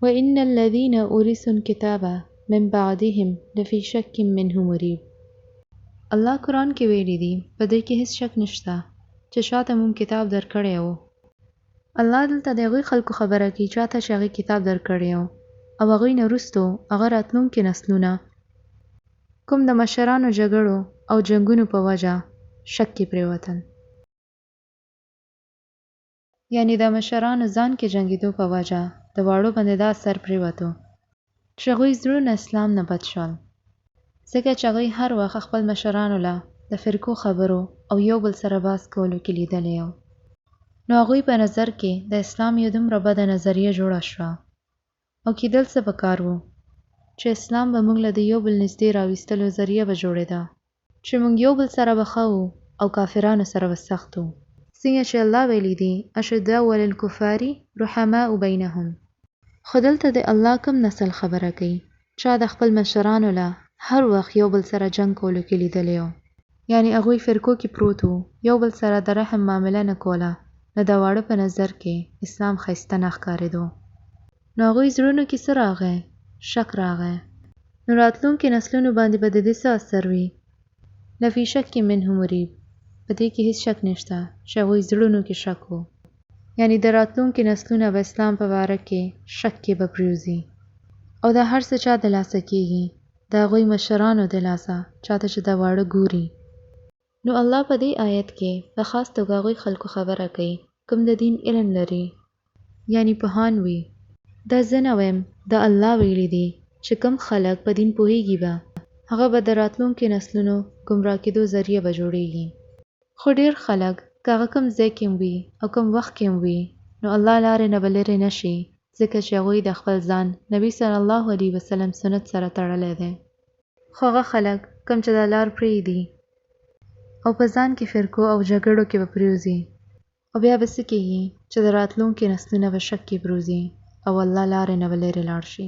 وإن الذين أورثوا الكتاب من بعدهم لفي شك منه مريب. الله قرآن کې ویلي دي په دې کې هیڅ شک نشته چې شاته مونږ کتاب درکړی و. الله دلته د هغوی خلکو خبره کوي چاته چې هغوی کتاب درکړی و او هغوی نه وروستو هغه راتلونکي نسلونه کوم د مشرانو جګړو او جنګونو په وجه شک کې پرېوتل. یعنی د مشرانو ځان کې جنګېدو په وجه د واړو باندې دا اثر پرېوتو چې هغوی زړونه اسلام نه بد شول، ځکه چې هغوی هر وخت خپل مشرانو له د فرقو خبرو او یو بل سره بحث کولو کې لیدلی و. نو هغوی په نظر کې د اسلام یو دومره بده نظریه جوړه شوه او کیدل څه پکار و چې اسلام به موږ له د یو بل نږدې راویستلو ذریعه به جوړېده چې موږ یو بل سره به ښه وو او کافرانو سره به سخت وو. څنګه چې الله ویلي دي اشداء للکفار رحماء بینهم. خو دلته د الله کوم نسل خبره کوي چا د خپل مشرانو له هر وخت یو بل سره جنګ کولو کې لیدلی و. یعنی هغوی فرقو کې پروت وو، یو بل سره د رحم معامله نه کوله. نو د واړه په نظر کې اسلام ښایسته نه ښکارېدو. نو هغوی زړونو کې څه راغی؟ شک راغی. نو راتلونکي نسلونو باندې به د دې څه اثر وي؟ لفي شک منه مریب. په دې کې هیڅ شک نشته چې هغوی زړونو کې شک و. یعنی د راتلونکي نسلونه به اسلام په باره کې شک کې به پرېوځي او دا هر څه چا د لاسه کېږي د هغوی مشرانو د لاسه چاته چې دا واړه ګوري. نو الله په دې آیت کې په خاص توګه هغوی خلکو خبره کوي کوم د دین علم لري، یعنی پوهان وي. دا زه نه وایم، دا الله ویلي دي چې کوم خلک په دین پوهیږي به هغه به د راتلونکي نسلونو ګمراه کېدو ذریعه به جوړیږي. خو ډېر خلک که هغه کوم ځای کې وي او کوم وخت کې وي نو الله لارې نه به لرې نه شي، ځکه چې هغوی د خپل ځان نبي صلی الله علیه وسلم سنت سره تړلی دی. خو هغه خلک کوم چې دا لار پرېږدي او په ځان کې فرقو او جګړو کې به پرېوځي او بیا به څه کېږي چې د راتلونکي نسلونه به شک کې پرېوځي او الله لارې نه به لرې لاړ شي.